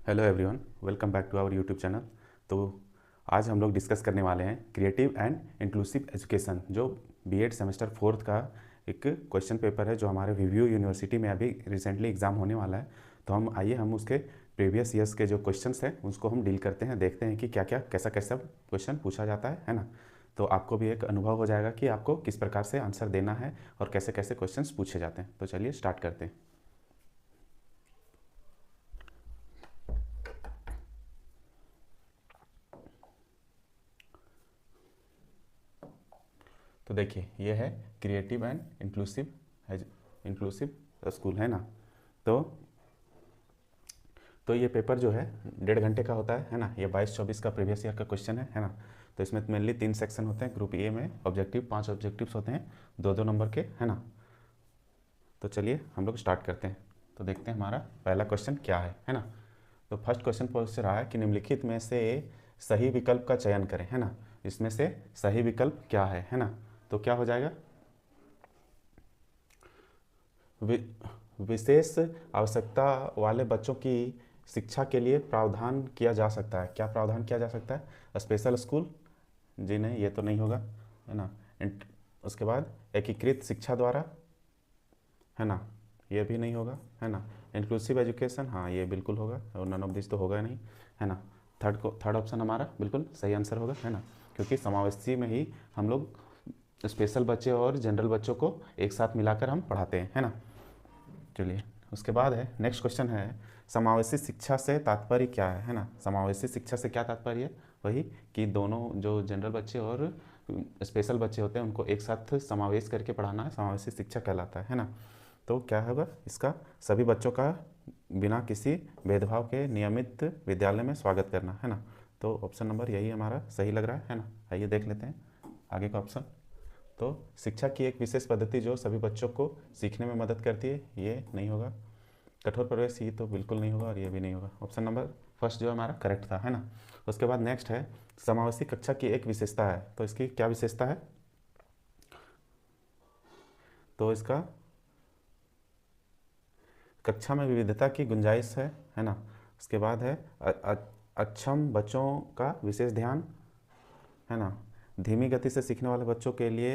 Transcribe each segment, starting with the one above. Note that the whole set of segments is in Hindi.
Hello everyone, welcome back to our YouTube channel. तो आज हम लोग डिस्कस करने वाले हैं क्रिएटिव एंड इंक्लूसिव एजुकेशन, जो बीएड सेमेस्टर 4 का एक क्वेश्चन पेपर है जो हमारे वीवीयू यूनिवर्सिटी में अभी रिसेंटली एग्ज़ाम होने वाला है। तो हम उसके प्रीवियस ईयर्स के जो क्वेश्चंस हैं उसको हम डील करते हैं, देखते हैं कि क्या क्या कैसा कैसा क्वेश्चन पूछा जाता है ना। तो आपको भी एक अनुभव हो जाएगा कि आपको किस प्रकार से आंसर देना है और कैसे कैसे क्वेश्चंस पूछे जाते हैं। तो चलिए स्टार्ट करते हैं। तो देखिए, ये है क्रिएटिव एंड इंक्लूसिव स्कूल, है ना। तो ये पेपर जो है 1.5 घंटे का होता है ना। ये 22-24 का प्रीवियस ईयर का क्वेश्चन है ना। तो इसमें मेनली 3 सेक्शन होते हैं। ग्रुप ए में ऑब्जेक्टिव 5 ऑब्जेक्टिव्स होते हैं, 2-2 नंबर के, है ना। तो चलिए हम लोग स्टार्ट करते हैं। तो देखते हैं हमारा पहला क्वेश्चन क्या है ना। तो फर्स्ट क्वेश्चन पूछ रहा है कि निम्नलिखित में से सही विकल्प का चयन करें, है ना। इसमें से सही विकल्प क्या है ना। तो क्या हो जाएगा, विशेष आवश्यकता वाले बच्चों की शिक्षा के लिए प्रावधान किया जा सकता है। क्या प्रावधान किया जा सकता है? स्पेशल स्कूल, जी नहीं, ये तो नहीं होगा, है ना। उसके बाद एकीकृत शिक्षा द्वारा, है ना, ये भी नहीं होगा, है ना। इंक्लूसिव एजुकेशन, हाँ ये बिल्कुल होगा, और नन ऑफ दिस तो होगा नहीं, है ना। थर्ड ऑप्शन हमारा बिल्कुल सही आंसर होगा, है ना, क्योंकि समावेशी में ही हम लोग स्पेशल बच्चे और जनरल बच्चों को एक साथ मिलाकर हम पढ़ाते हैं, है ना। चलिए उसके बाद है नेक्स्ट क्वेश्चन है, समावेशी शिक्षा से तात्पर्य क्या है ना। समावेशी शिक्षा से क्या तात्पर्य है? वही कि दोनों जो जनरल बच्चे और स्पेशल बच्चे होते हैं उनको एक साथ समावेश करके पढ़ाना है, समावेशी शिक्षा कहलाता है ना। तो क्या होगा इसका? सभी बच्चों का बिना किसी भेदभाव के नियमित विद्यालय में स्वागत करना, है ना। तो ऑप्शन नंबर यही हमारा सही लग रहा है ना। आइए देख लेते हैं आगे का ऑप्शन। तो शिक्षा की एक विशेष पद्धति जो सभी बच्चों को सीखने में मदद करती है, ये नहीं होगा। कठोर प्रवेश, ये तो बिल्कुल नहीं होगा, और ये भी नहीं होगा। ऑप्शन नंबर फर्स्ट जो हमारा करेक्ट था, है ना। उसके बाद नेक्स्ट है, समावेशी कक्षा की एक विशेषता है। तो इसकी क्या विशेषता है? तो इसका कक्षा में विविधता की गुंजाइश है ना। उसके बाद है अक्षम बच्चों का विशेष ध्यान, है ना। धीमी गति से सीखने वाले बच्चों के लिए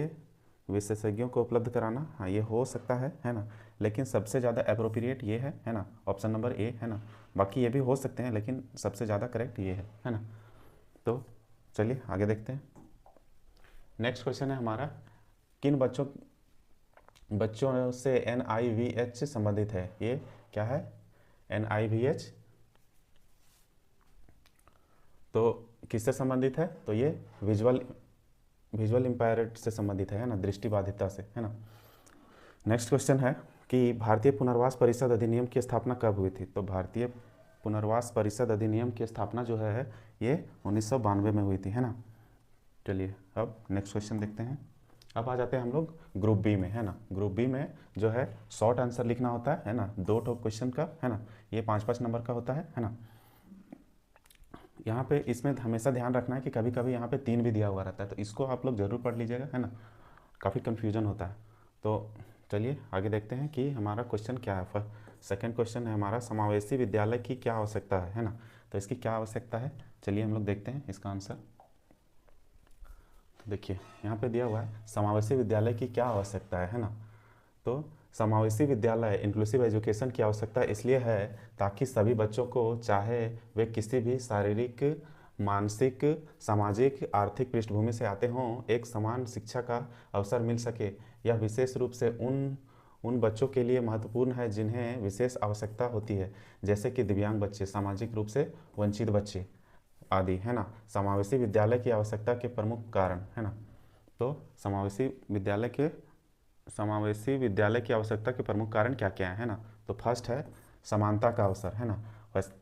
विशेषज्ञों को उपलब्ध कराना, हाँ ये हो सकता है ना। लेकिन सबसे ज़्यादा अप्रोप्रिएट ये है ना, ऑप्शन नंबर ए, है ना। बाकी ये भी हो सकते हैं लेकिन सबसे ज़्यादा करेक्ट ये है ना। तो चलिए आगे देखते हैं। नेक्स्ट क्वेश्चन है हमारा, किन बच्चों से NIVH संबंधित है? ये क्या है NIVH? तो किससे संबंधित है? तो ये विजुअल इम्पायर्ड से संबंधित है ना, दृष्टि बाधिता से, है ना। नेक्स्ट क्वेश्चन है कि भारतीय पुनर्वास परिषद अधिनियम की स्थापना कब हुई थी? तो भारतीय पुनर्वास परिषद अधिनियम की स्थापना जो है ये 1992 में हुई थी, है ना। चलिए अब नेक्स्ट क्वेश्चन देखते हैं। अब आ जाते हैं हम लोग ग्रुप बी में, है ना। ग्रुप बी में जो है शॉर्ट आंसर लिखना होता है ना, 2 क्वेश्चन का, है ना। ये 5-5 नंबर का होता है ना। यहाँ पे इसमें हमेशा ध्यान रखना है कि कभी कभी यहाँ पे 3 भी दिया हुआ रहता है, तो इसको आप लोग ज़रूर पढ़ लीजिएगा, है ना। काफ़ी कन्फ्यूजन होता है। तो चलिए आगे देखते हैं कि हमारा क्वेश्चन क्या है। सेकंड क्वेश्चन है हमारा, समावेशी विद्यालय की क्या आवश्यकता है ना। तो इसकी क्या आवश्यकता है, चलिए हम लोग देखते हैं इसका आंसर। तो देखिए यहाँ पे दिया हुआ है समावेशी विद्यालय की क्या आवश्यकता है ना। तो समावेशी विद्यालय इंक्लूसिव एजुकेशन की आवश्यकता इसलिए है ताकि सभी बच्चों को, चाहे वे किसी भी शारीरिक, मानसिक, सामाजिक, आर्थिक पृष्ठभूमि से आते हों, एक समान शिक्षा का अवसर मिल सके। यह विशेष रूप से उन बच्चों के लिए महत्वपूर्ण है जिन्हें विशेष आवश्यकता होती है, जैसे कि दिव्यांग बच्चे, सामाजिक रूप से वंचित बच्चे आदि, है ना। समावेशी विद्यालय की आवश्यकता के प्रमुख कारण, है ना। तो समावेशी विद्यालय की आवश्यकता के प्रमुख कारण क्या क्या है ना। तो फर्स्ट है समानता का अवसर, है ना। बस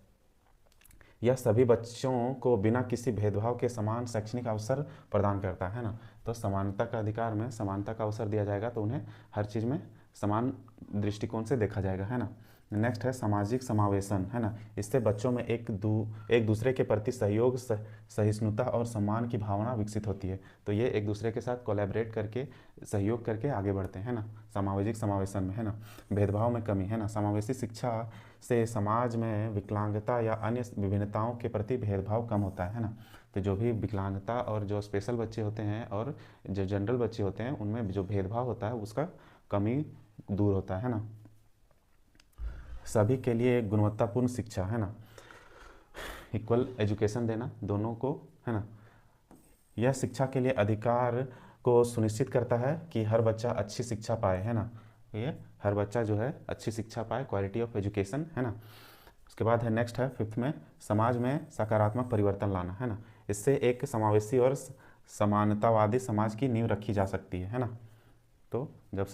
यह सभी बच्चों को बिना किसी भेदभाव के समान शैक्षणिक अवसर प्रदान करता है ना। तो समानता का अधिकार में समानता का अवसर दिया जाएगा, तो उन्हें हर चीज़ में समान दृष्टिकोण से देखा जाएगा, है ना। नेक्स्ट है सामाजिक समावेशन, है ना। इससे बच्चों में एक दूसरे के प्रति सहयोग, सहिष्णुता और सम्मान की भावना विकसित होती है। तो ये एक दूसरे के साथ कोलैबोरेट करके, सहयोग करके आगे बढ़ते हैं, है ना, सामाजिक समावेशन में, है ना। भेदभाव में कमी, है ना। समावेशी शिक्षा से समाज में विकलांगता या अन्य विभिन्नताओं के प्रति भेदभाव कम होता है ना। तो जो भी विकलांगता और जो स्पेशल बच्चे होते हैं और जो जनरल बच्चे होते हैं, उनमें जो भेदभाव होता है उसका कमी दूर होता है ना। सभी के लिए एक गुणवत्तापूर्ण शिक्षा, है ना, इक्वल एजुकेशन देना दोनों को, है ना। यह शिक्षा के लिए अधिकार को सुनिश्चित करता है कि हर बच्चा अच्छी शिक्षा पाए, है ना। ये हर बच्चा जो है अच्छी शिक्षा पाए, क्वालिटी ऑफ एजुकेशन, है ना। उसके बाद है नेक्स्ट है फिफ्थ में, समाज में सकारात्मक परिवर्तन लाना, है ना। इससे एक समावेशी और समानतावादी समाज की नींव रखी जा सकती है ना। तो जब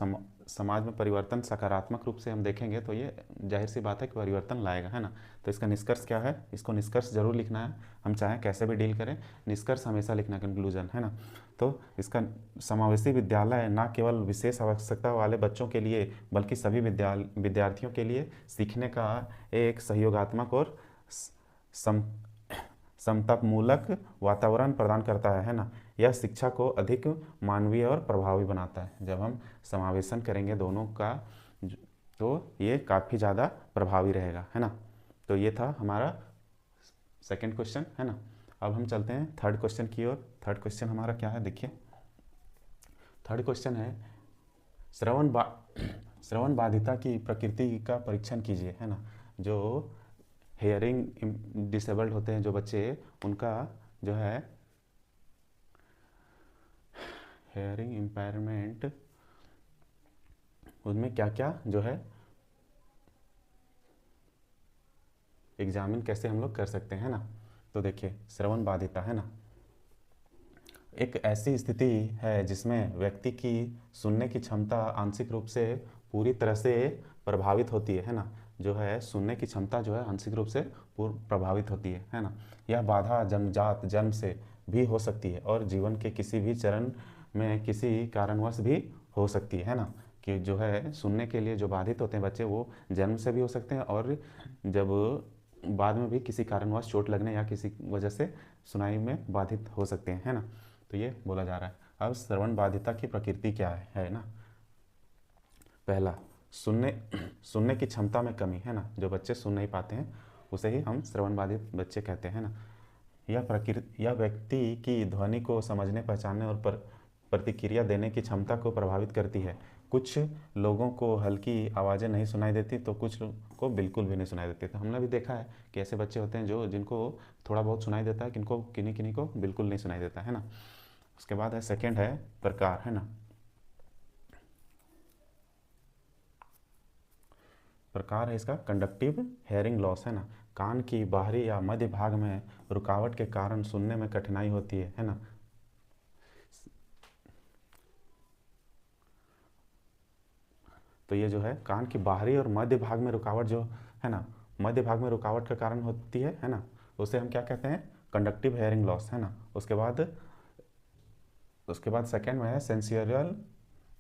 समाज में परिवर्तन सकारात्मक रूप से हम देखेंगे तो ये जाहिर सी बात है कि परिवर्तन लाएगा, है ना। तो इसका निष्कर्ष क्या है, इसको निष्कर्ष जरूर लिखना है, हम चाहें कैसे भी डील करें, निष्कर्ष हमेशा लिखना, कंक्लूजन, है ना। तो इसका समावेशी विद्यालय न केवल विशेष आवश्यकता वाले बच्चों के लिए बल्कि सभी विद्यार्थियों के लिए सीखने का एक सहयोगात्मक और सम समतामूलक वातावरण प्रदान करता है ना। यह शिक्षा को अधिक मानवीय और प्रभावी बनाता है। जब हम समावेशन करेंगे दोनों का तो ये काफ़ी ज़्यादा प्रभावी रहेगा, है ना। तो ये था हमारा सेकंड क्वेश्चन, है ना। अब हम चलते हैं थर्ड क्वेश्चन की ओर। थर्ड क्वेश्चन हमारा क्या है, देखिए। थर्ड क्वेश्चन है श्रवण बाधिता की प्रकृति का परीक्षण कीजिए, है ना। जो हेयरिंग डिसेबल्ड होते हैं जो बच्चे, उनका जो है हेयरिंग इम्पेयरमेंट, उनमें क्या क्या जो है एग्जामिन कैसे हम लोग कर सकते हैं ना। तो देखिए श्रवण बाधिता, है ना, एक ऐसी स्थिति है जिसमें व्यक्ति की सुनने की क्षमता आंशिक रूप से पूरी तरह से प्रभावित होती है ना। जो है सुनने की क्षमता जो है आंशिक रूप से प्रभावित होती है ना। यह बाधा जन्मजात जन्म से भी हो सकती है और जीवन के किसी भी चरण में किसी कारणवश भी हो सकती है ना। कि जो है सुनने के लिए जो बाधित होते हैं बच्चे, वो जन्म से भी हो सकते हैं और जब बाद में भी किसी कारणवश चोट लगने या किसी वजह से सुनाई में बाधित हो सकते हैं, है ना। तो ये बोला जा रहा है। अब श्रवण बाधिता की प्रकृति क्या है ना। पहला, सुनने की क्षमता में कमी, है ना। जो बच्चे सुन नहीं पाते हैं उसे ही हम श्रवण बाधित बच्चे कहते हैं ना। यह व्यक्ति की ध्वनि को समझने, पहचानने और प्रतिक्रिया देने की क्षमता को प्रभावित करती है। कुछ लोगों को हल्की आवाज़ें नहीं सुनाई देती तो कुछ को बिल्कुल भी नहीं सुनाई देती। तो हमने भी देखा है कि ऐसे बच्चे होते हैं जिनको थोड़ा बहुत सुनाई देता है, किनको किन्हीं किन्हीं को बिल्कुल नहीं सुनाई देता, है ना। उसके बाद है सेकंड है प्रकार, है ना। प्रकार है इसका कंडक्टिव हेयरिंग लॉस, है ना। कान की बाहरी या मध्य भाग में रुकावट के कारण सुनने में कठिनाई होती है ना। तो ये जो है कान की बाहरी और मध्य भाग में रुकावट जो है ना, मध्य भाग में रुकावट का कारण होती है ना, उसे हम क्या कहते हैं, कंडक्टिव हेयरिंग लॉस, है ना। उसके बाद सेकेंड में है सेंसोरियल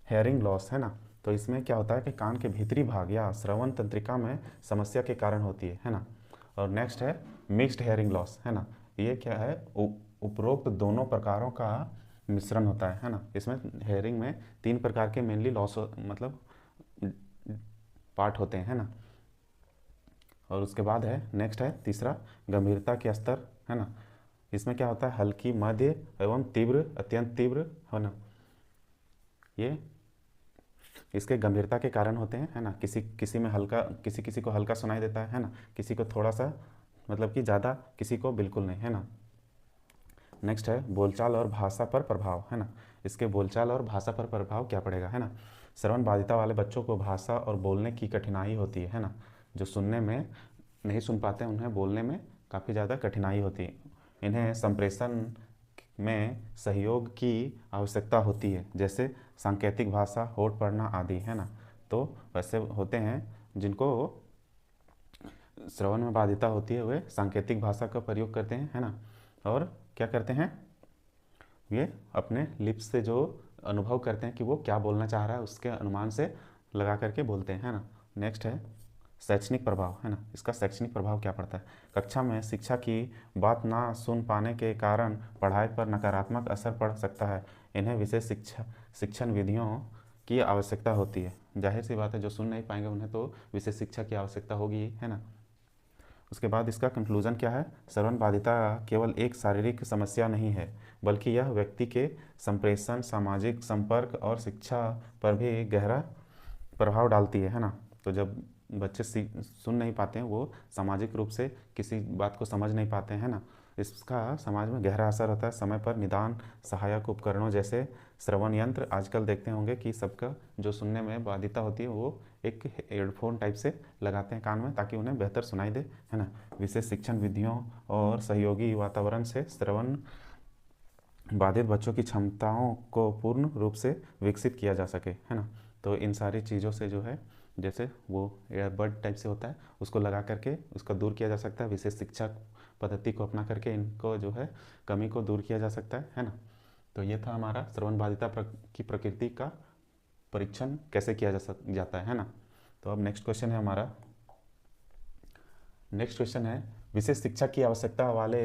हेयरिंग लॉस, है ना। तो इसमें क्या होता है कि कान के भीतरी भाग या श्रवण तंत्रिका में समस्या के कारण होती है ना। और नेक्स्ट है मिक्स्ड हेयरिंग लॉस, है ना। ये क्या है, उपरोक्त दोनों प्रकारों का मिश्रण होता है ना। इसमें हेयरिंग में 3 प्रकार के मेनली लॉस मतलब पार्ट होते हैं ना। और उसके बाद है नेक्स्ट है तीसरा गंभीरता के स्तर, है ना। इसमें क्या होता है, हल्की, मध्य एवं तीव्र, अत्यंत तीव्र, है ना। ये इसके गंभीरता के कारण होते हैं, है ना। किसी किसी में हल्का, किसी किसी को हल्का सुनाई देता है ना, किसी को थोड़ा सा मतलब कि ज़्यादा, किसी को बिल्कुल नहीं, है ना। नेक्स्ट है बोलचाल और भाषा पर प्रभाव, है ना। इसके बोलचाल और भाषा पर प्रभाव क्या पड़ेगा, है ना। श्रवण बाधिता वाले बच्चों को भाषा और बोलने की कठिनाई होती है ना। जो सुनने में नहीं सुन पाते हैं उन्हें बोलने में काफ़ी ज़्यादा कठिनाई होती है। इन्हें संप्रेषण में सहयोग की आवश्यकता होती है, जैसे सांकेतिक भाषा, होठ पढ़ना आदि, है ना। तो वैसे होते हैं जिनको श्रवण में बाधिता होती है, वे सांकेतिक भाषा का प्रयोग करते हैं, है ना। और क्या करते हैं, ये अपने लिप्स से जो अनुभव करते हैं कि वो क्या बोलना चाह रहा है उसके अनुमान से लगा करके बोलते हैं, है ना। नेक्स्ट है शैक्षणिक प्रभाव, है ना, इसका शैक्षणिक प्रभाव क्या पड़ता है? कक्षा में शिक्षा की बात ना सुन पाने के कारण पढ़ाई पर नकारात्मक असर पड़ सकता है। इन्हें विशेष शिक्षण विधियों की आवश्यकता होती है। जाहिर सी बात है, जो सुन नहीं पाएंगे उन्हें तो विशेष शिक्षा की आवश्यकता होगी, है ना। उसके बाद इसका कंक्लूजन क्या है? श्रवण बाधिता केवल एक शारीरिक समस्या नहीं है, बल्कि यह व्यक्ति के संप्रेषण, सामाजिक संपर्क और शिक्षा पर भी गहरा प्रभाव डालती है ना। तो जब बच्चे सुन नहीं पाते हैं, वो सामाजिक रूप से किसी बात को समझ नहीं पाते हैं ना, इसका समाज में गहरा असर होता है। समय पर निदान सहायक उपकरणों जैसे श्रवण यंत्र, आजकल देखते होंगे कि सबका जो सुनने में बाधिता होती है वो एक हेडफोन टाइप से लगाते हैं कान में, ताकि उन्हें बेहतर सुनाई दे, है ना। विशेष शिक्षण विधियों और सहयोगी वातावरण से श्रवण बाधित बच्चों की क्षमताओं को पूर्ण रूप से विकसित किया जा सके, है ना। तो इन सारी चीज़ों से जो है, जैसे वो एयरबड टाइप से होता है, उसको लगा करके उसका दूर किया जा सकता है। विशेष शिक्षा पद्धति को अपना करके इनको जो है कमी को दूर किया जा सकता है ना। तो ये था हमारा श्रवण बाधिता की प्रकृति का परीक्षण कैसे किया जाता है ना। तो अब नेक्स्ट क्वेश्चन है हमारा। नेक्स्ट क्वेश्चन है, विशेष शिक्षा की आवश्यकता वाले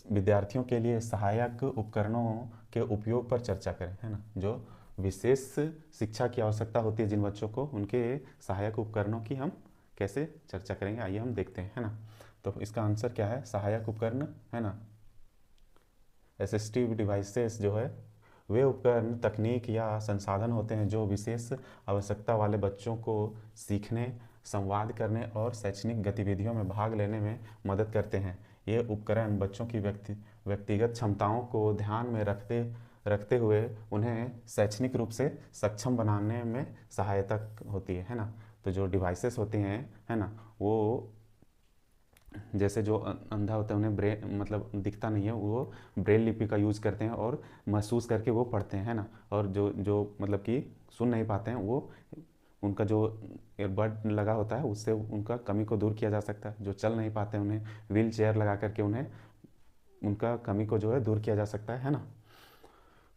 विद्यार्थियों के लिए सहायक उपकरणों के उपयोग पर चर्चा करें, है ना। जो विशेष शिक्षा की आवश्यकता होती है जिन बच्चों को, उनके सहायक उपकरणों की हम कैसे चर्चा करेंगे, आइए हम देखते हैं, है ना। तो इसका आंसर क्या है? सहायक उपकरण, है ना। असिस्टिव डिवाइसेस जो है वे उपकरण, तकनीक या संसाधन होते हैं जो विशेष आवश्यकता वाले बच्चों को सीखने, संवाद करने और शैक्षणिक गतिविधियों में भाग लेने में मदद करते हैं। ये उपकरण बच्चों की व्यक्तिगत क्षमताओं को ध्यान में रखते हुए उन्हें शैक्षणिक रूप से सक्षम बनाने में सहायता होती है ना। तो जो डिवाइसेस होती हैं, है ना, वो जैसे जो अंधा होता है उन्हें मतलब दिखता नहीं है, वो ब्रेल लिपि का यूज़ करते हैं और महसूस करके वो पढ़ते हैं, है ना। और जो जो मतलब कि सुन नहीं पाते हैं, वो उनका जो ईयरबड लगा होता है उससे उनका कमी को दूर किया जा सकता है। जो चल नहीं पाते हैं उन्हें व्हील चेयर लगा करके उन्हें उनका कमी को जो है दूर किया जा सकता है ना।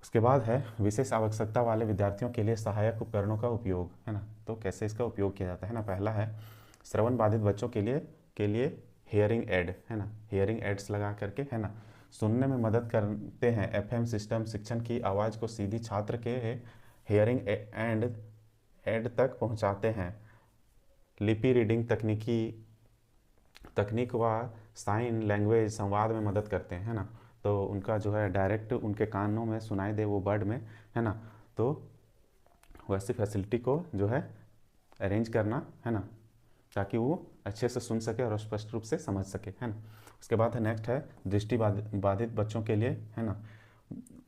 उसके बाद है विशेष आवश्यकता वाले विद्यार्थियों के लिए सहायक उपकरणों का उपयोग, है ना। तो कैसे इसका उपयोग किया जाता है ना। पहला है श्रवण बाधित बच्चों के लिए हियरिंग एड, है ना। हियरिंग एड्स लगा करके, है ना, सुनने में मदद करते हैं। एफएम सिस्टम शिक्षण की आवाज़ को सीधी छात्र के हियरिंग एड तक पहुंचाते हैं। लिपि रीडिंग तकनीक व साइन लैंग्वेज संवाद में मदद करते हैं, है ना। तो उनका जो है डायरेक्ट उनके कानों में सुनाई दे वो वर्ड में, है ना। तो वैसी फैसिलिटी को जो है अरेंज करना, है ना, ताकि वो अच्छे से सुन सके और स्पष्ट रूप से समझ सके, है ना। उसके बाद है नेक्स्ट है दृष्टि बाधित बच्चों के लिए, है ना।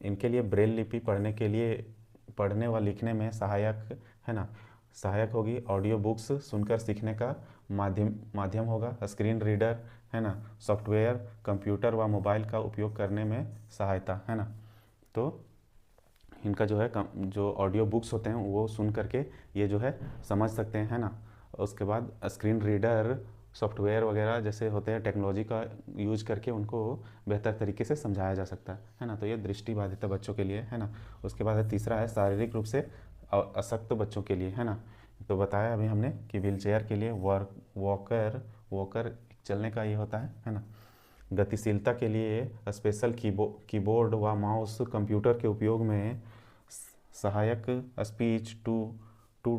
इनके लिए ब्रेल लिपि पढ़ने व लिखने में सहायक होगी। ऑडियो बुक्स सुनकर सीखने का माध्यम होगा। स्क्रीन रीडर, है ना, सॉफ्टवेयर, कंप्यूटर व मोबाइल का उपयोग करने में सहायता, है ना। तो इनका जो है जो ऑडियो बुक्स होते हैं वो सुन करके ये जो है समझ सकते हैं, है ना। उसके बाद स्क्रीन रीडर, सॉफ्टवेयर वगैरह जैसे होते हैं, टेक्नोलॉजी का यूज करके उनको बेहतर तरीके से समझाया जा सकता है ना। तो ये दृष्टिबाधित बच्चों के लिए, है ना। उसके बाद है तीसरा है शारीरिक रूप से अशक्त बच्चों के लिए, है ना। तो बताया अभी हमने कि व्हील चेयर के लिए वॉकर चलने का ये होता है ना। गतिशीलता के लिए स्पेशल कीबोर्ड व माउस, कंप्यूटर के उपयोग में सहायक स्पीच टू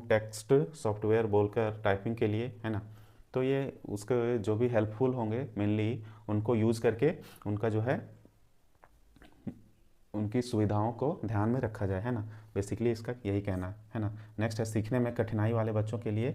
टेक्स्ट सॉफ्टवेयर बोलकर टाइपिंग के लिए, है ना। तो ये उसके जो भी हेल्पफुल होंगे मेनली उनको यूज़ करके उनका जो है उनकी सुविधाओं को ध्यान में रखा जाए, है ना। बेसिकली इसका यही कहना है ना। नेक्स्ट है सीखने में कठिनाई वाले बच्चों के लिए,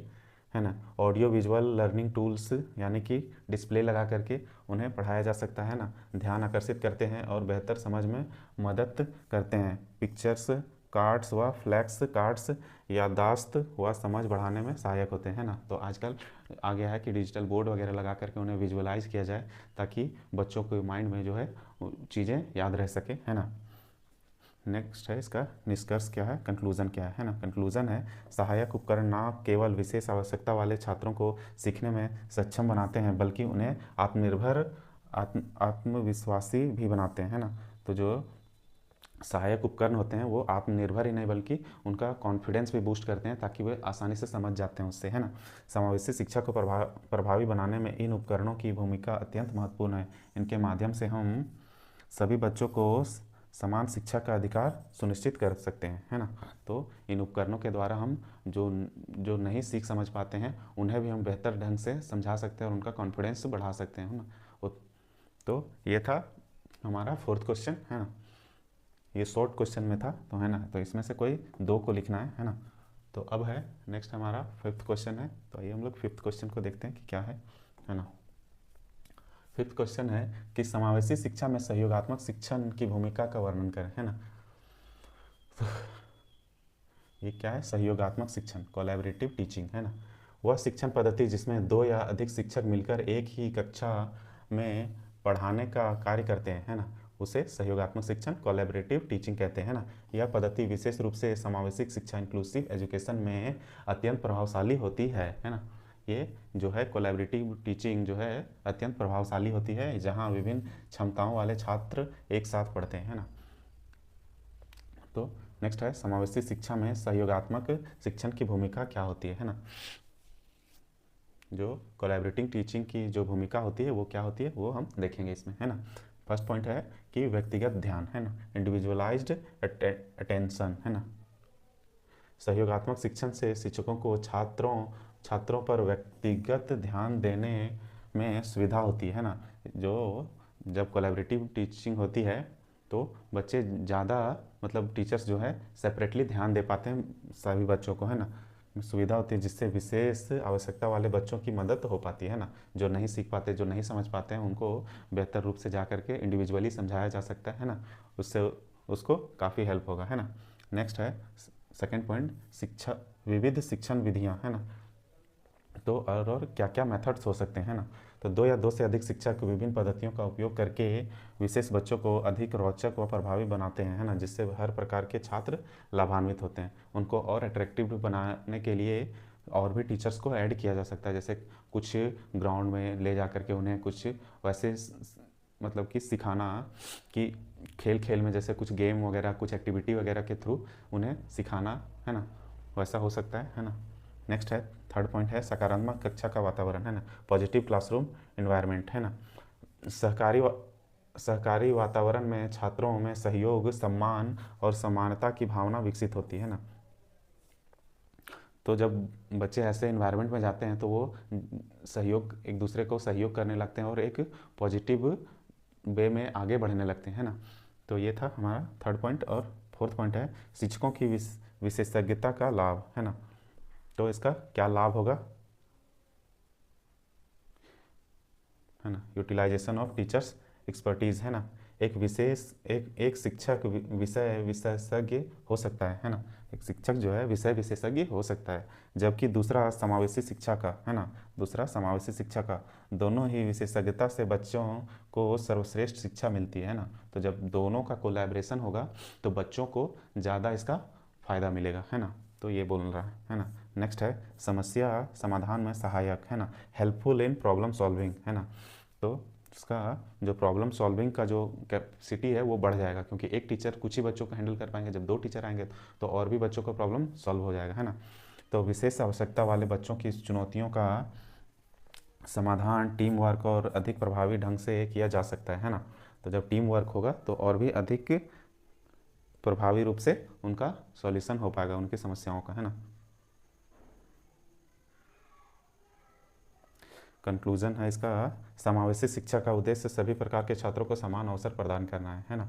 है ना, ऑडियो विजुअल लर्निंग टूल्स, यानी कि डिस्प्ले लगा करके उन्हें पढ़ाया जा सकता है ना। ध्यान आकर्षित करते हैं और बेहतर समझ में मदद करते हैं। पिक्चर्स, कार्ड्स व फ्लैक्स कार्ड्स याददाश्त व समझ बढ़ाने में सहायक होते हैं ना। तो आजकल आ गया है कि डिजिटल बोर्ड वगैरह लगा करके उन्हें विजुअलाइज किया जाए, ताकि बच्चों के माइंड में जो है चीज़ें याद रह सके, है ना। नेक्स्ट है इसका निष्कर्ष क्या है, कंक्लूजन क्या है ना। कंक्लूजन है सहायक उपकरण ना केवल विशेष आवश्यकता वाले छात्रों को सीखने में सक्षम बनाते हैं, बल्कि उन्हें आत्मनिर्भर आत्मविश्वासी भी बनाते हैं, है ना। तो जो सहायक उपकरण होते हैं वो आत्मनिर्भर ही नहीं बल्कि उनका कॉन्फिडेंस भी बूस्ट करते हैं, ताकि वे आसानी से समझ जाते हैं उससे, है ना। समावेशी शिक्षा को प्रभावी बनाने में इन उपकरणों की भूमिका अत्यंत महत्वपूर्ण है। इनके माध्यम से हम सभी बच्चों को समान शिक्षा का अधिकार सुनिश्चित कर सकते हैं, है ना। तो इन उपकरणों के द्वारा हम जो जो नहीं सीख समझ पाते हैं उन्हें भी हम बेहतर ढंग से समझा सकते हैं और उनका कॉन्फिडेंस बढ़ा सकते हैं, है ना। तो ये था हमारा फोर्थ क्वेश्चन, है ना। ये शॉर्ट क्वेश्चन में था, तो है ना, तो इसमें से कोई दो को लिखना है ना। तो अब है नेक्स्ट हमारा फिफ्थ क्वेश्चन है, तो आइए हम लोग फिफ्थ क्वेश्चन को देखते हैं कि क्या है ना। फिफ्थ क्वेश्चन है कि समावेशी शिक्षा में सहयोगात्मक शिक्षण की भूमिका का वर्णन करें, है ना। तो ये क्या है, सहयोगात्मक शिक्षण, कोलैबोरेटिव टीचिंग, है ना। वह शिक्षण पद्धति जिसमें दो या अधिक शिक्षक मिलकर एक ही कक्षा में पढ़ाने का कार्य करते हैं, है ना, उसे सहयोगात्मक शिक्षण, कोलैबोरेटिव टीचिंग कहते हैं ना। यह पद्धति विशेष रूप से समावेशी शिक्षा, इंक्लूसिव एजुकेशन में अत्यंत प्रभावशाली होती है ना। ये जो है कोलैबोरेटिव टीचिंग जो है अत्यंत प्रभावशाली होती है, जहाँ विभिन्न क्षमताओं वाले छात्र एक साथ पढ़ते हैं, है ना। तो नेक्स्ट है समावेशी शिक्षा में सहयोगात्मक शिक्षण की भूमिका क्या होती है ना। जो कोलैबोरेटिव टीचिंग की जो भूमिका होती है वो क्या होती है वो हम देखेंगे इसमें, है ना। फर्स्ट पॉइंट है कि व्यक्तिगत ध्यान, है ना, इंडिविजुअलाइज्ड अटेंशन, है ना। सहयोगात्मक शिक्षण से शिक्षकों को छात्रों पर व्यक्तिगत ध्यान देने में सुविधा होती है ना। जो जब कोलैबोरेटिव टीचिंग होती है तो बच्चे ज़्यादा मतलब टीचर्स जो है सेपरेटली ध्यान दे पाते हैं सभी बच्चों को, है ना। सुविधा होती है जिससे विशेष आवश्यकता वाले बच्चों की मदद हो पाती है ना। जो नहीं सीख पाते, जो नहीं समझ पाते हैं, उनको बेहतर रूप से जा करके इंडिविजुअली समझाया जा सकता है ना। उससे उसको काफ़ी हेल्प होगा, है ना। नेक्स्ट है सेकेंड पॉइंट, शिक्षा, विविध शिक्षण विधियाँ, है ना। तो और क्या क्या मेथड्स हो सकते हैं ना। तो दो या दो से अधिक शिक्षक विभिन्न पद्धतियों का उपयोग करके विशेष बच्चों को अधिक रोचक व प्रभावी बनाते हैं, है ना, जिससे हर प्रकार के छात्र लाभान्वित होते हैं। उनको और अट्रैक्टिव बनाने के लिए और भी टीचर्स को ऐड किया जा सकता है, जैसे कुछ ग्राउंड में ले जा करके उन्हें कुछ वैसे मतलब कि सिखाना कि खेल खेल में जैसे कुछ गेम वगैरह, कुछ एक्टिविटी वगैरह के थ्रू उन्हें सिखाना, है ना, वैसा हो सकता है ना। नेक्स्ट है थर्ड पॉइंट है सकारात्मक कक्षा का वातावरण, है ना, पॉजिटिव क्लासरूम एनवायरनमेंट, है ना। सहकारी वातावरण में छात्रों में सहयोग, सम्मान और समानता की भावना विकसित होती है ना। तो जब बच्चे ऐसे इन्वायरमेंट में जाते हैं तो वो सहयोग, एक दूसरे को सहयोग करने लगते हैं और एक पॉजिटिव वे में आगे बढ़ने लगते हैं ना। तो ये था हमारा थर्ड पॉइंट। और फोर्थ पॉइंट है शिक्षकों की विशेषज्ञता का लाभ, है ना। तो इसका क्या लाभ होगा, है ना, यूटिलाइजेशन ऑफ टीचर्स एक्सपर्टीज़, है ना। एक शिक्षक विषय विशेषज्ञ हो सकता है ना। एक शिक्षक जो है विषय विशेषज्ञ हो सकता है, जबकि दूसरा समावेशी शिक्षा का, है ना, दूसरा समावेशी शिक्षा का दोनों ही विशेषज्ञता से बच्चों को सर्वश्रेष्ठ शिक्षा मिलती है ना। तो जब दोनों का कोलैबोरेशन होगा तो बच्चों को ज़्यादा इसका फ़ायदा मिलेगा, है ना। तो ये बोल रहा है ना। नेक्स्ट है समस्या समाधान में सहायक, है ना, हेल्पफुल इन प्रॉब्लम सॉल्विंग, है ना। तो उसका जो प्रॉब्लम सॉल्विंग का जो कैपेसिटी है वो बढ़ जाएगा, क्योंकि एक टीचर कुछ ही बच्चों को हैंडल कर पाएंगे, जब दो टीचर आएंगे तो और भी बच्चों का प्रॉब्लम सॉल्व हो जाएगा, है ना। तो विशेष आवश्यकता वाले बच्चों की चुनौतियों का समाधान टीम वर्क और अधिक प्रभावी ढंग से किया जा सकता है ना। तो जब टीम वर्क होगा तो और भी अधिक प्रभावी रूप से उनका सॉल्यूशन हो पाएगा उनकी समस्याओं का, है ना। कंक्लूजन है इसका, समावेशी शिक्षा का उद्देश्य सभी प्रकार के छात्रों को समान अवसर प्रदान करना है ना।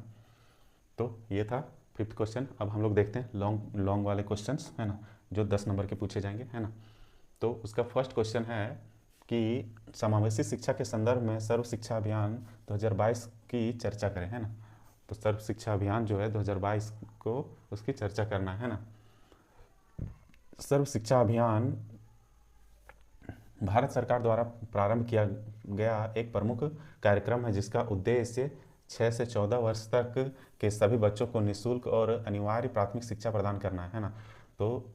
तो ये था फिफ्थ क्वेश्चन। अब हम लोग देखते हैं लॉन्ग लॉन्ग वाले क्वेश्चंस, है ना, जो 10 नंबर के पूछे जाएंगे, है ना। तो उसका फर्स्ट क्वेश्चन है कि समावेशी शिक्षा के संदर्भ में सर्व शिक्षा अभियान 2022 की चर्चा करें, है ना। तो सर्व शिक्षा अभियान जो है 2022 को उसकी चर्चा करना है ना। सर्व शिक्षा अभियान भारत सरकार द्वारा प्रारंभ किया गया एक प्रमुख कार्यक्रम है, जिसका उद्देश्य 6 से 14 वर्ष तक के सभी बच्चों को निःशुल्क और अनिवार्य प्राथमिक शिक्षा प्रदान करना है ना। तो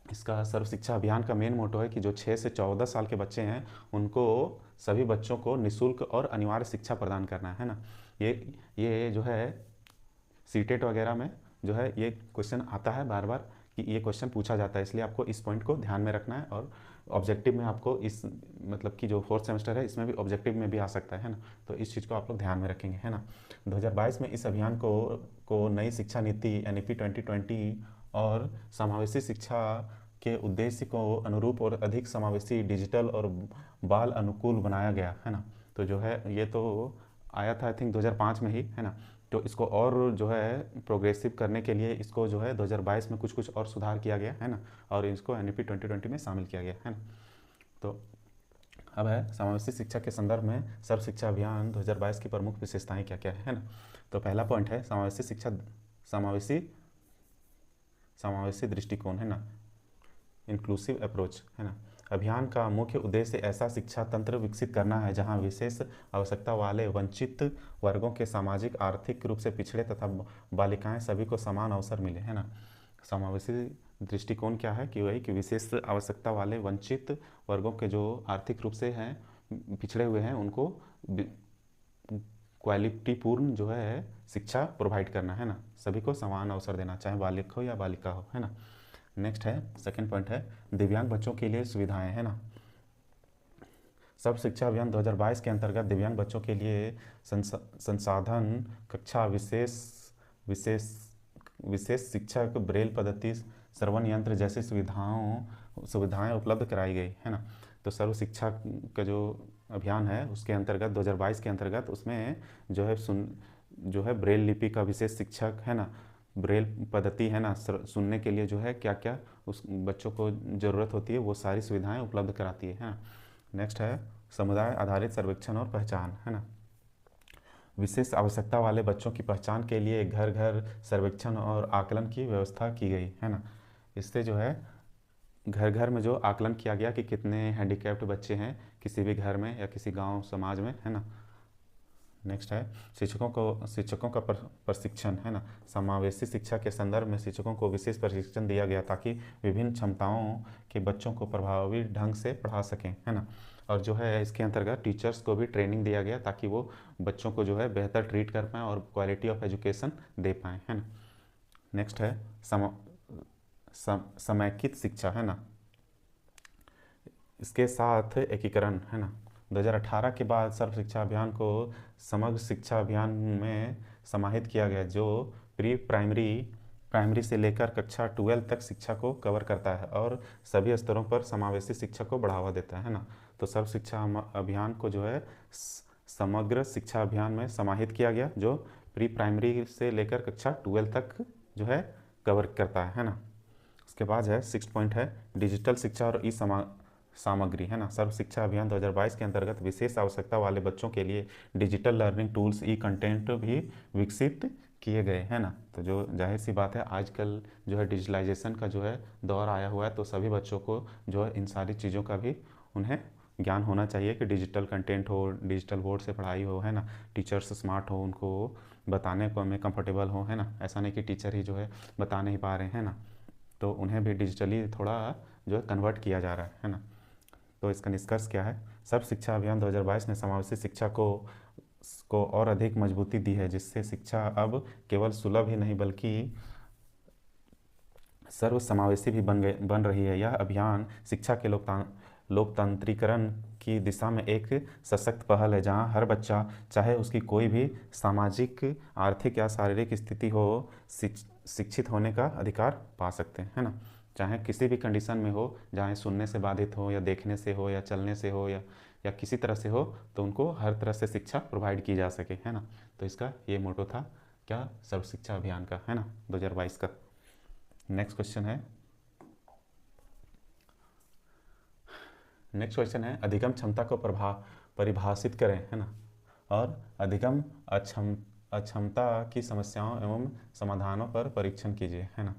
इसका सर्व शिक्षा अभियान का मेन मोटो है कि जो 6 से 14 साल के बच्चे हैं उनको सभी बच्चों को निःशुल्क और अनिवार्य शिक्षा प्रदान करना है ना। ये जो है सीटेट वगैरह में जो है ये क्वेश्चन आता है बार बार कि ये क्वेश्चन पूछा जाता है, इसलिए आपको इस पॉइंट को ध्यान में रखना है। और ऑब्जेक्टिव में आपको इस मतलब कि जो फोर्थ सेमेस्टर है इसमें भी ऑब्जेक्टिव में भी आ सकता है ना, तो इस चीज़ को आप लोग ध्यान में रखेंगे, है ना। 2022 में इस अभियान को नई शिक्षा नीति NEP 2020 और समावेशी शिक्षा के उद्देश्य को अनुरूप और अधिक समावेशी, डिजिटल और बाल अनुकूल बनाया गया, है ना। तो जो है ये तो आया था आई थिंक 2005 में ही, है ना। तो इसको और जो है प्रोग्रेसिव करने के लिए इसको जो है 2022 में कुछ कुछ और सुधार किया गया, है ना, और इसको NEP 2020 में शामिल किया गया, है ना। तो अब है समावेशी शिक्षा के संदर्भ में सर्व शिक्षा अभियान 2022 की प्रमुख विशेषताएं क्या क्या है ना। तो पहला पॉइंट है समावेशी शिक्षा, समावेशी दृष्टिकोण, है ना, इंक्लूसिव अप्रोच, है ना। अभियान का मुख्य उद्देश्य ऐसा शिक्षा तंत्र विकसित करना है जहां विशेष आवश्यकता वाले वंचित वर्गों के सामाजिक आर्थिक रूप से पिछड़े तथा बालिकाएं सभी को समान अवसर मिले, है ना। समावेशी दृष्टिकोण क्या है कि वही कि विशेष आवश्यकता वाले वंचित वर्गों के जो आर्थिक रूप से हैं पिछड़े हुए हैं उनको क्वालिटीपूर्ण जो है शिक्षा प्रोवाइड करना, है ना, सभी को समान अवसर देना, चाहे बालिक हो या बालिका हो, है ना। नेक्स्ट है सेकंड पॉइंट है दिव्यांग बच्चों के लिए सुविधाएं, है ना। सर्व शिक्षा अभियान 2022 के अंतर्गत दिव्यांग बच्चों के लिए संसाधन, कक्षा, विशेष शिक्षक, ब्रेल पद्धति, श्रवण यंत्र जैसी सुविधाएं उपलब्ध कराई गई, है ना। तो सर्व शिक्षा का जो अभियान है उसके अंतर्गत 2022 के अंतर्गत उसमें जो है ब्रेल लिपि का विशेष शिक्षक, है ना, ब्रेल पद्धति, है ना, सुनने के लिए जो है क्या क्या उस बच्चों को ज़रूरत होती है वो सारी सुविधाएं उपलब्ध कराती है ना। नेक्स्ट है समुदाय आधारित सर्वेक्षण और पहचान, है ना। विशेष आवश्यकता वाले बच्चों की पहचान के लिए घर घर सर्वेक्षण और आकलन की व्यवस्था की गई, है ना। इससे जो है घर घर में जो आकलन किया गया कि कितने हैंडीकैप्ड बच्चे हैं किसी भी घर में या किसी गांव समाज में, है ना। नेक्स्ट है शिक्षकों का प्रशिक्षण, है ना। समावेशी शिक्षा के संदर्भ में शिक्षकों को विशेष प्रशिक्षण दिया गया ताकि विभिन्न क्षमताओं के बच्चों को प्रभावी ढंग से पढ़ा सकें, है ना। और जो है इसके अंतर्गत टीचर्स को भी ट्रेनिंग दिया गया ताकि वो बच्चों को जो है बेहतर ट्रीट कर पाएँ और क्वालिटी ऑफ एजुकेशन दे पाएँ, है ना। नेक्स्ट है समेकित शिक्षा, है ना, इसके साथ एकीकरण, है ना। 2018 के बाद सर्व शिक्षा अभियान को समग्र शिक्षा अभियान में समाहित किया गया जो प्री प्राइमरी से लेकर कक्षा 12 तक शिक्षा को कवर करता है और सभी स्तरों पर समावेशी शिक्षा को बढ़ावा देता है ना। तो सर्व शिक्षा अभियान को जो है समग्र शिक्षा अभियान में समाहित किया गया जो प्री प्राइमरी से लेकर कक्षा 12 तक जो है कवर करता है ना। उसके बाद है 6 पॉइंट है डिजिटल शिक्षा और ई सामग्री, है ना। सर्व शिक्षा अभियान 2022 के अंतर्गत विशेष आवश्यकता वाले बच्चों के लिए डिजिटल लर्निंग टूल्स, ई कंटेंट भी विकसित किए गए, है ना। तो जो जाहिर सी बात है आजकल जो है डिजिटलाइजेशन का जो है दौर आया हुआ है तो सभी बच्चों को जो है इन सारी चीज़ों का भी उन्हें ज्ञान होना चाहिए कि डिजिटल कंटेंट हो, डिजिटल बोर्ड से पढ़ाई हो, है ना, टीचर्स स्मार्ट हो, उनको बताने को में कंफर्टेबल हो, है ना। ऐसा नहीं कि टीचर ही जो है बता नहीं पा रहे हैं ना, तो उन्हें भी डिजिटली थोड़ा जो है कन्वर्ट किया जा रहा है ना। तो इसका निष्कर्ष क्या है, सर्व शिक्षा अभियान 2022 ने समावेशी शिक्षा को और अधिक मजबूती दी है जिससे शिक्षा अब केवल सुलभ ही नहीं बल्कि सर्व समावेशी भी बन रही है। यह अभियान शिक्षा के लोकतांत्रिकरण की दिशा में एक सशक्त पहल है जहां हर बच्चा चाहे उसकी कोई भी सामाजिक, आर्थिक या शारीरिक स्थिति हो शिक्षित होने का अधिकार पा सकते हैं, है ना। चाहे किसी भी कंडीशन में हो, चाहे सुनने से बाधित हो या देखने से हो या चलने से हो या किसी तरह से हो, तो उनको हर तरह से शिक्षा प्रोवाइड की जा सके, है ना। तो इसका ये मोटो था क्या सर्व शिक्षा अभियान का, है ना, 2022 का। नेक्स्ट क्वेश्चन है अधिगम क्षमता को परिभाषित करें, है ना, और अधिगम अक्षमता की समस्याओं एवं समाधानों पर परीक्षण कीजिए, है ना।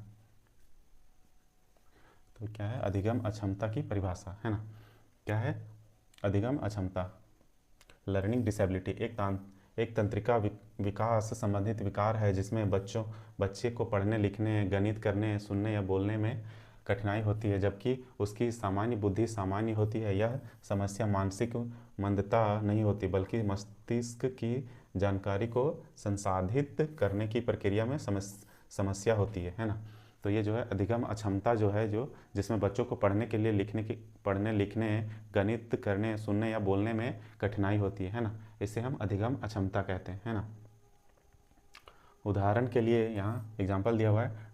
तो क्या है अधिगम अक्षमता की परिभाषा, है ना। क्या है अधिगम अक्षमता, लर्निंग डिसेबिलिटी एक तंत्रिका विकास संबंधित विकार है जिसमें बच्चे को पढ़ने, लिखने, गणित करने, सुनने या बोलने में कठिनाई होती है, जबकि उसकी सामान्य बुद्धि सामान्य होती है। यह समस्या मानसिक मंदता नहीं होती, बल्कि मस्तिष्क की जानकारी को संसाधित करने की प्रक्रिया में समस्या होती है ना। तो ये जो है अधिगम अक्षमता जो है, जो जिसमें बच्चों को पढ़ने के लिए पढ़ने लिखने, गणित करने, सुनने या बोलने में कठिनाई होती है ना, इसे हम अधिगम अक्षमता कहते हैं, है ना। उदाहरण के लिए यहाँ एग्जाम्पल दिया हुआ है,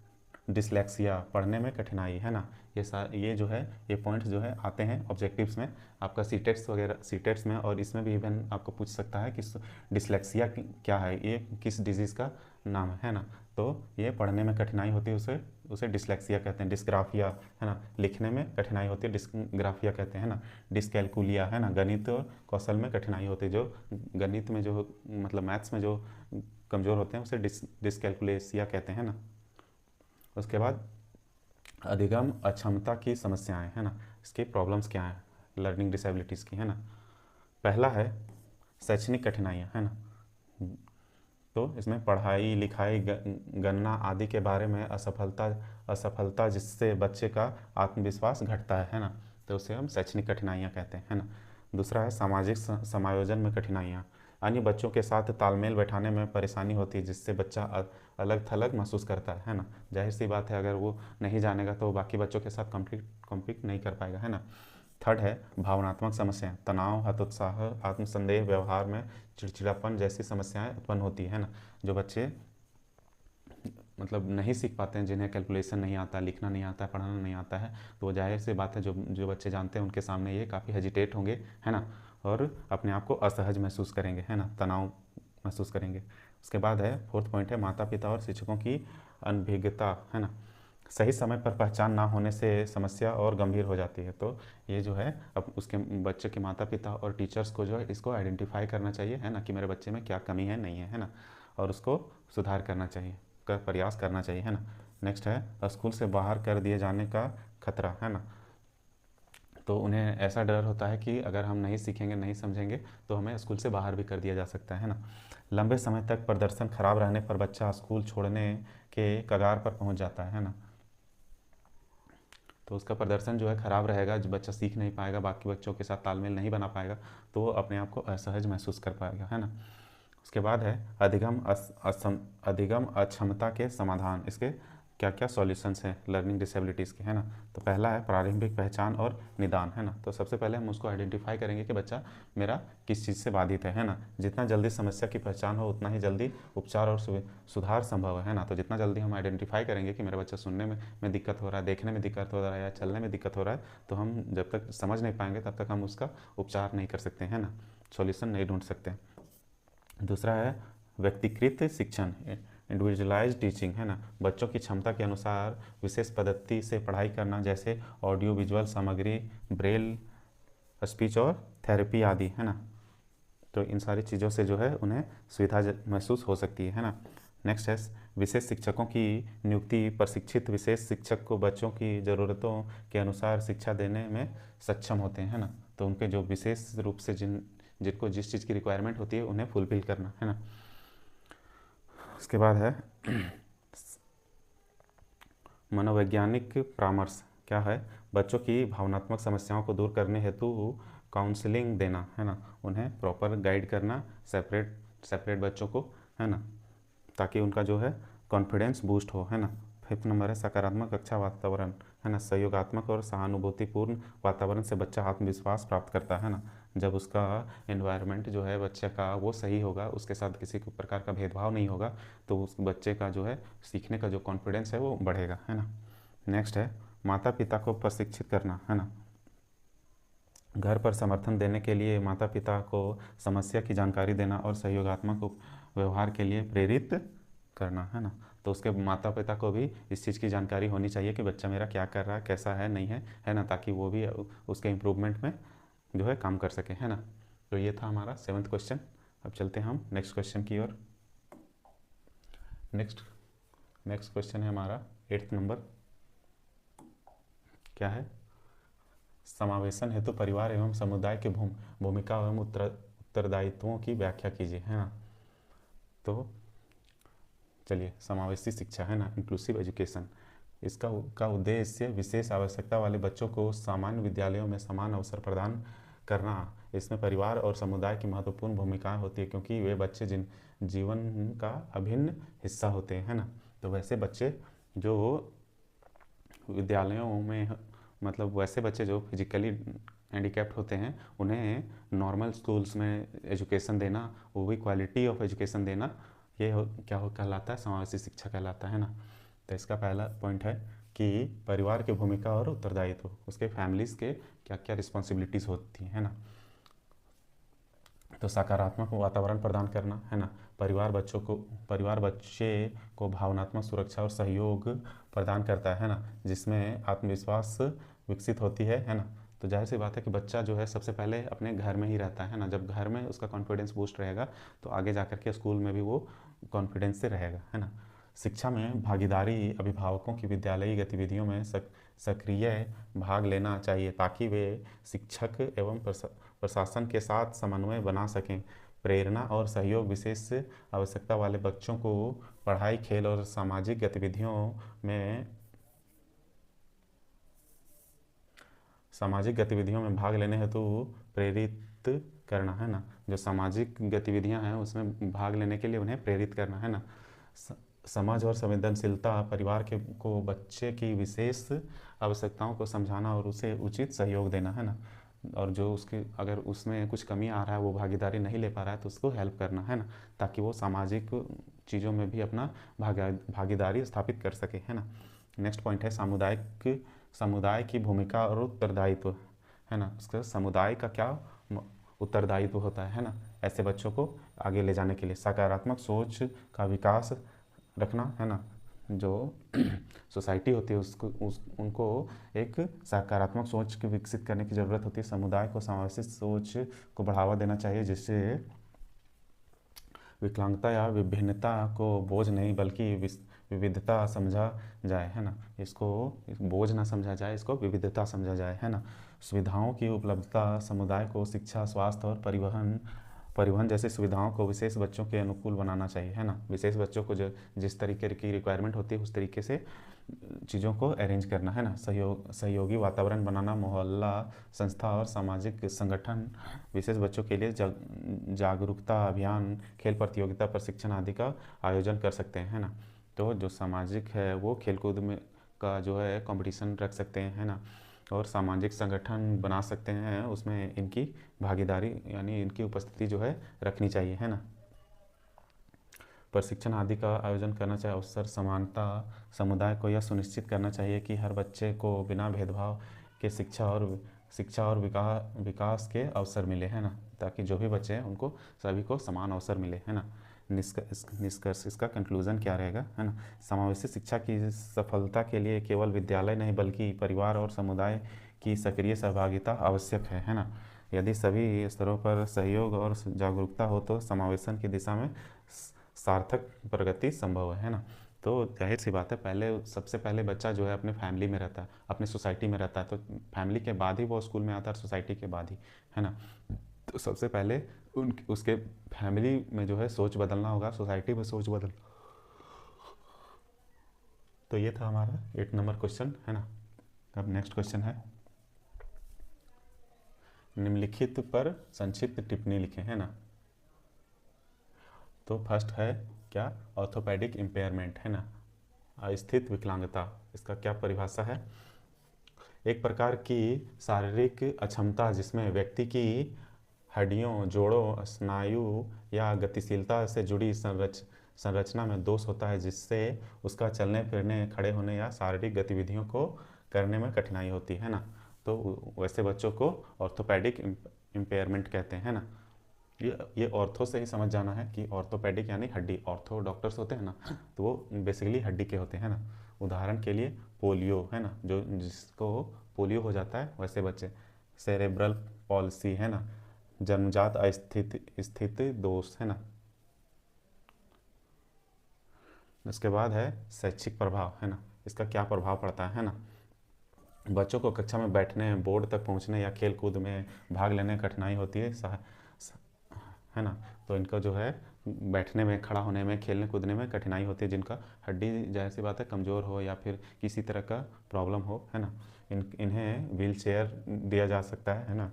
डिसलेक्सिया, पढ़ने में कठिनाई, है ना। ये जो है ये पॉइंट्स जो है आते हैं ऑब्जेक्टिव्स में, आपका सीटेट्स वगैरह सीटेट्स में, और इसमें भी इवन आपको पूछ सकता है कि डिसलेक्सिया क्या है, ये किस डिजीज़ का नाम है ना। तो ये पढ़ने में कठिनाई होती है, उसे डिसलेक्सिया कहते हैं। डिस्ग्राफिया, है ना, लिखने में कठिनाई होती है, डिस्ग्राफिया कहते हैं ना। डिसकैलकुलिया, है ना, गणित और कौशल में कठिनाई होती है, जो गणित में जो मतलब मैथ्स में जो कमज़ोर होते हैं उसे डिसकैलकुलेसिया कहते हैं ना। उसके बाद अधिगम अक्षमता की समस्याएं, है ना, इसकी प्रॉब्लम्स क्या हैं लर्निंग डिसेबिलिटीज़ की, है ना। पहला है शैक्षणिक कठिनाइयाँ, है ना। तो इसमें पढ़ाई लिखाई गणना आदि के बारे में असफलता जिससे बच्चे का आत्मविश्वास घटता है ना, तो उसे हम शैक्षणिक कठिनाइयाँ कहते हैं, है ना। दूसरा है सामाजिक समायोजन में कठिनाइयाँ, अन्य बच्चों के साथ तालमेल बैठाने में परेशानी होती है, जिससे बच्चा अलग थलग महसूस करता है ना। जाहिर सी बात है, अगर वो नहीं जानेगा तो बाकी बच्चों के साथ कॉम्पीट नहीं कर पाएगा, है ना। थर्ड है भावनात्मक समस्याएं, तनाव, हतोत्साह, आत्मसंदेह, व्यवहार में चिड़चिड़ापन जैसी समस्याएं उत्पन्न होती है ना। जो बच्चे मतलब नहीं सीख पाते हैं, जिन्हें कैलकुलेशन नहीं आता, लिखना नहीं आता, पढ़ना नहीं आता है, तो वो जाहिर सी बात है जो बच्चे जानते हैं उनके सामने ये काफ़ी हेजिटेट होंगे, है ना, और अपने आप को असहज महसूस करेंगे, है ना, तनाव महसूस करेंगे। उसके बाद है फोर्थ पॉइंट है माता पिता और शिक्षकों की अनभिज्ञता, है ना। सही समय पर पहचान ना होने से समस्या और गंभीर हो जाती है। तो ये जो है अब उसके बच्चे के माता पिता और टीचर्स को जो है इसको आइडेंटिफाई करना चाहिए, है ना, कि मेरे बच्चे में क्या कमी है, नहीं है ना, और उसको सुधार करना चाहिए, का प्रयास करना चाहिए, है ना। नेक्स्ट है स्कूल से बाहर कर दिए जाने का खतरा, है ना। तो उन्हें ऐसा डर होता है कि अगर हम नहीं सीखेंगे, नहीं समझेंगे, तो हमें स्कूल से बाहर भी कर दिया जा सकता है ना। लंबे समय तक प्रदर्शन खराब रहने पर बच्चा स्कूल छोड़ने के कगार पर पहुंच जाता है ना। तो उसका प्रदर्शन जो है ख़राब रहेगा, जो बच्चा सीख नहीं पाएगा, बाकी बच्चों के साथ तालमेल नहीं बना पाएगा, तो वो अपने आप को असहज महसूस कर पाएगा, है ना। उसके बाद है अधिगम अक्षमता के समाधान, इसके क्या क्या सॉल्यूशंस हैं लर्निंग डिसेबिलिटीज़ के, है ना। तो पहला है प्रारंभिक पहचान और निदान, है ना। तो सबसे पहले हम उसको आइडेंटिफाई करेंगे कि बच्चा मेरा किस चीज़ से बाधित है ना। जितना जल्दी समस्या की पहचान हो उतना ही जल्दी उपचार और सुधार संभव है ना। तो जितना जल्दी हम आइडेंटिफाई करेंगे कि मेरा बच्चा सुनने में दिक्कत हो रहा है, देखने में दिक्कत हो रहा है या चलने में दिक्कत हो रहा है, तो हम जब तक समझ नहीं पाएंगे तब तक हम उसका उपचार नहीं कर सकते, है ना, सॉल्यूशन नहीं ढूंढ सकते। दूसरा है व्यक्तिकृत शिक्षण, इंडिविजुअलाइज टीचिंग, है ना। बच्चों की क्षमता के अनुसार विशेष पद्धति से पढ़ाई करना, जैसे ऑडियो विजुअल सामग्री, ब्रेल, स्पीच और थेरेपी आदि, है ना। तो इन सारी चीज़ों से जो है उन्हें सुविधा महसूस हो सकती है ना। नेक्स्ट है विशेष शिक्षकों की नियुक्ति, प्रशिक्षित विशेष शिक्षक को बच्चों की ज़रूरतों के अनुसार शिक्षा देने में सक्षम होते हैं, है ना। तो उनके जो विशेष रूप से जिनको जिस चीज़ की रिक्वायरमेंट होती है उन्हें फुलफिल करना, है ना। उसके बाद है मनोवैज्ञानिक परामर्श, क्या है, बच्चों की भावनात्मक समस्याओं को दूर करने हेतु काउंसलिंग देना, है ना, उन्हें प्रॉपर गाइड करना, सेपरेट बच्चों को, है ना, ताकि उनका जो है कॉन्फिडेंस बूस्ट हो, है ना। फिफ्थ नंबर है सकारात्मक अच्छा वातावरण, है ना। सहयोगात्मक और सहानुभूतिपूर्ण वातावरण से बच्चा आत्मविश्वास प्राप्त करता है ना। जब उसका एनवायरनमेंट जो है बच्चे का वो सही होगा, उसके साथ किसी प्रकार का भेदभाव नहीं होगा, तो उस बच्चे का जो है सीखने का जो कॉन्फिडेंस है वो बढ़ेगा, है ना। नेक्स्ट है माता पिता को प्रशिक्षित करना, है ना। घर पर समर्थन देने के लिए माता पिता को समस्या की जानकारी देना और सहयोगात्मक व्यवहार के लिए प्रेरित करना, है ना। तो उसके माता पिता को भी इस चीज़ की जानकारी होनी चाहिए कि बच्चा मेरा क्या कर रहा है, कैसा है, नहीं है ना, ताकि वो भी उसके इम्प्रूवमेंट में जो है काम कर सके, है ना। तो ये था हमारा 7th क्वेश्चन। अब चलते हैं हम नेक्स्ट क्वेश्चन की ओर। नेक्स्ट क्वेश्चन है हमारा 8th नंबर। क्या है, समावेशन हेतु परिवार एवं समुदाय के भूमिका एवं उत्तरदायित्वों की व्याख्या कीजिए, है ना। तो चलिए, समावेशी शिक्षा, है ना, इंक्लूसिव एजुकेशन। इसका का उद्देश्य विशेष आवश्यकता वाले बच्चों को सामान्य विद्यालयों में समान अवसर प्रदान करना। इसमें परिवार और समुदाय की महत्वपूर्ण भूमिकाएं होती है, क्योंकि वे बच्चे जिन जीवन का अभिन्न हिस्सा होते हैं, है ना। तो वैसे बच्चे जो विद्यालयों में, मतलब वैसे बच्चे जो फिजिकली हैंडीकैप्ड होते हैं, उन्हें नॉर्मल स्कूल्स में एजुकेशन देना, वो भी क्वालिटी ऑफ एजुकेशन देना, ये कहलाता है समावेशी शिक्षा कहलाता है ना। तो इसका पहला पॉइंट है कि परिवार की भूमिका और उत्तरदायित्व, उसके फैमिलीज़ के क्या क्या रिस्पॉन्सिबिलिटीज़ होती हैं, है ना। तो सकारात्मक वातावरण प्रदान करना, है ना। परिवार बच्चे को भावनात्मक सुरक्षा और सहयोग प्रदान करता है ना, जिसमें आत्मविश्वास विकसित होती है ना। तो जाहिर सी बात है कि बच्चा जो है सबसे पहले अपने घर में ही रहता है ना। जब घर में उसका कॉन्फिडेंस बूस्ट रहेगा तो आगे जा कर के स्कूल में भी वो कॉन्फिडेंस से रहेगा, है ना। शिक्षा में भागीदारी, अभिभावकों की विद्यालयी गतिविधियों में सक्रिय भाग लेना चाहिए, ताकि वे शिक्षक एवं प्रशासन के साथ समन्वय बना सकें। प्रेरणा और सहयोग विशेष आवश्यकता वाले बच्चों को पढ़ाई, खेल और सामाजिक गतिविधियों में भाग लेने हेतु प्रेरित करना, है ना। जो सामाजिक गतिविधियां हैं उसमें भाग लेने के लिए उन्हें प्रेरित करना, है ना। समझ और संवेदनशीलता, परिवार को बच्चे की विशेष आवश्यकताओं को समझाना और उसे उचित सहयोग देना, है ना। और जो उसके अगर उसमें कुछ कमी आ रहा है, वो भागीदारी नहीं ले पा रहा है, तो उसको हेल्प करना, है ना, ताकि वो सामाजिक चीज़ों में भी अपना भागीदारी स्थापित कर सके, है ना। नेक्स्ट पॉइंट है समुदाय की भूमिका और उत्तरदायित्व, है ना। उसका समुदाय का क्या उत्तरदायित्व होता है ना, ऐसे बच्चों को आगे ले जाने के लिए। सकारात्मक सोच का विकास रखना, है ना। जो सोसाइटी होती है उनको एक सकारात्मक सोच की विकसित करने की ज़रूरत होती है। समुदाय को समावेशी सोच को बढ़ावा देना चाहिए, जिससे विकलांगता या विभिन्नता को बोझ नहीं बल्कि विविधता समझा जाए, है ना। इसको बोझ ना समझा जाए, इसको विविधता समझा जाए, है ना। सुविधाओं की उपलब्धता, समुदाय को शिक्षा, स्वास्थ्य और परिवहन जैसी सुविधाओं को विशेष बच्चों के अनुकूल बनाना चाहिए, है ना। विशेष बच्चों को जो जिस तरीके की रिक्वायरमेंट होती है उस तरीके से चीज़ों को अरेंज करना, है ना। सहयोगी वातावरण बनाना, मोहल्ला संस्था और सामाजिक संगठन विशेष बच्चों के लिए जागरूकता अभियान, खेल प्रतियोगिता, प्रशिक्षण आदि का आयोजन कर सकते हैं, है ना। तो जो सामाजिक है वो खेलकूद में का जो है कंपटीशन रख सकते हैं, है ना। और सामाजिक संगठन बना सकते हैं, उसमें इनकी भागीदारी यानी इनकी उपस्थिति जो है रखनी चाहिए, है ना। प्रशिक्षण आदि का आयोजन करना चाहिए। अवसर समानता, समुदाय को यह सुनिश्चित करना चाहिए कि हर बच्चे को बिना भेदभाव के शिक्षा और विकास के अवसर मिले, है ना, ताकि जो भी बच्चे हैं उनको सभी को समान अवसर मिले, है ना। निष्कर्ष इसका कंक्लूजन क्या रहेगा, है ना। समावेशी शिक्षा की सफलता के लिए केवल विद्यालय नहीं बल्कि परिवार और समुदाय की सक्रिय सहभागिता आवश्यक है ना। यदि सभी स्तरों पर सहयोग और जागरूकता हो तो समावेशन की दिशा में सार्थक प्रगति संभव है ना। तो जाहिर सी बात है, सबसे पहले बच्चा जो है अपने फैमिली में रहता है, अपने सोसाइटी में रहता है, तो फैमिली के बाद ही वो स्कूल में आता है, सोसाइटी के बाद ही, है ना। तो सबसे पहले उसके फैमिली में जो है सोच बदलना होगा, सोसाइटी में सोच बदल। तो ये था हमारा 8 नंबर क्वेश्चन, है ना। अब नेक्स्ट क्वेश्चन है, निम्नलिखित पर संक्षिप्त टिप्पणी लिखें, है ना। तो फर्स्ट है क्या, ऑर्थोपेडिक इम्पेयरमेंट, है ना, अस्थित विकलांगता। इसका क्या परिभाषा है, एक प्रकार की शारीरिक अक्षमता जिसमें व्यक्ति की हड्डियों, जोड़ों, स्नायु या गतिशीलता से जुड़ी संरचना में दोष होता है, जिससे उसका चलने फिरने, खड़े होने या शारीरिक गतिविधियों को करने में कठिनाई होती है ना। तो वैसे बच्चों को ऑर्थोपेडिक इम्पेयरमेंट कहते हैं ना। ये ऑर्थो से ही समझ जाना है कि ऑर्थोपेडिक यानी हड्डी, ऑर्थो डॉक्टर्स होते हैं ना, तो वो बेसिकली हड्डी के होते हैं ना। उदाहरण के लिए पोलियो, है ना, जिसको पोलियो हो जाता है वैसे बच्चे, सेरेब्रल पॉलिसी, है ना, जन्मजात स्थित दोष, है ना। उसके बाद है शैक्षिक प्रभाव, है ना, इसका क्या प्रभाव पड़ता है ना। बच्चों को कक्षा में बैठने, बोर्ड तक पहुंचने या खेल कूद में भाग लेने में कठिनाई होती है है ना। तो इनका जो है बैठने में, खड़ा होने में, खेलने कूदने में कठिनाई होती है, जिनका हड्डी जाहिर सी बात है कमज़ोर हो या फिर किसी तरह का प्रॉब्लम हो, है ना, इन्हें व्हील चेयर दिया जा सकता है ना,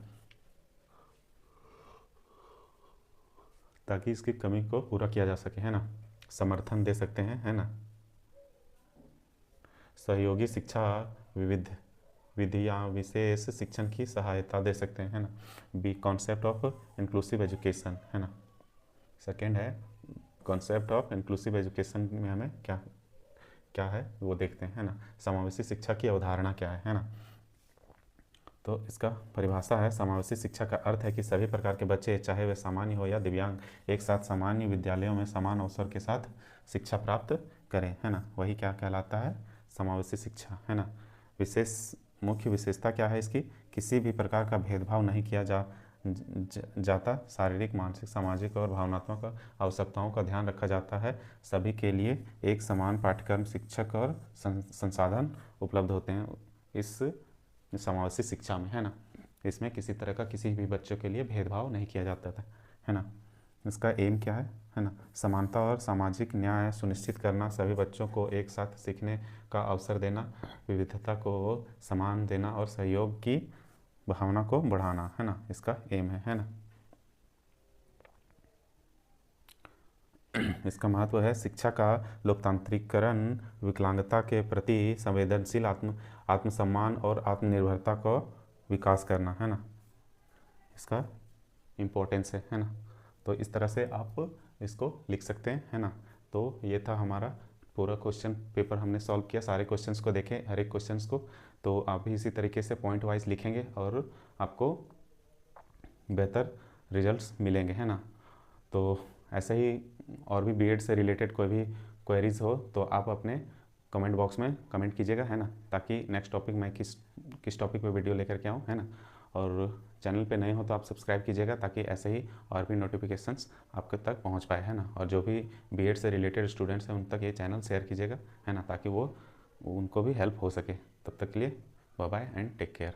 ताकि इसकी कमी को पूरा किया जा सके, है ना। समर्थन दे सकते हैं, है ना। सहयोगी शिक्षा विविध विधि या विशेष शिक्षण की सहायता दे सकते हैं, है ना। B concept of inclusive education, है ना। सेकेंड है कॉन्सेप्ट ऑफ इंक्लूसिव एजुकेशन में हमें क्या क्या है वो देखते हैं, है ना। समावेशी शिक्षा की अवधारणा क्या है ना। तो इसका परिभाषा है, समावेशी शिक्षा का अर्थ है कि सभी प्रकार के बच्चे, चाहे वे सामान्य हो या दिव्यांग, एक साथ सामान्य विद्यालयों में समान अवसर के साथ शिक्षा प्राप्त करें, है ना। वही क्या कहलाता है, समावेशी शिक्षा, है ना। मुख्य विशेषता क्या है इसकी, किसी भी प्रकार का भेदभाव नहीं किया जाता, शारीरिक, मानसिक, सामाजिक और भावनात्मक आवश्यकताओं का ध्यान रखा जाता है, सभी के लिए एक समान पाठ्यक्रम, शिक्षक और संसाधन उपलब्ध होते हैं इस समावेशी शिक्षा में, है ना। इसमें किसी तरह का किसी भी बच्चों के लिए भेदभाव नहीं किया जाता था, है ना। इसका एम क्या है ना, समानता और सामाजिक न्याय सुनिश्चित करना, सभी बच्चों को एक साथ सीखने का अवसर देना, विविधता को सम्मान देना और सहयोग की भावना को बढ़ाना, है ना, इसका एम है ना। इसका महत्व है, शिक्षा का लोकतांत्रिकरण, विकलांगता के प्रति संवेदनशील, आत्मसम्मान और आत्मनिर्भरता को विकास करना, है ना, इसका इम्पोर्टेंस है ना। तो इस तरह से आप इसको लिख सकते हैं, है ना। तो ये था हमारा पूरा क्वेश्चन पेपर, हमने सॉल्व किया, सारे क्वेश्चंस को देखें, हर एक क्वेश्चंस को। तो आप भी इसी तरीके से पॉइंट वाइज लिखेंगे और आपको बेहतर रिजल्ट्स मिलेंगे, है ना। तो ऐसे ही और भी बीएड से रिलेटेड कोई भी क्वेरीज हो तो आप अपने कमेंट बॉक्स में कमेंट कीजिएगा, है ना, ताकि नेक्स्ट टॉपिक मैं किस टॉपिक पे वीडियो लेकर के आऊँ, है ना। और चैनल पे नए हो तो आप सब्सक्राइब कीजिएगा, ताकि ऐसे ही और भी नोटिफिकेशंस आपके तक पहुंच पाए, है ना। और जो भी बीएड से रिलेटेड स्टूडेंट्स हैं उन तक ये चैनल शेयर कीजिएगा, है ना, ताकि वो उनको भी हेल्प हो सके। तब तक के लिए bye bye and take care.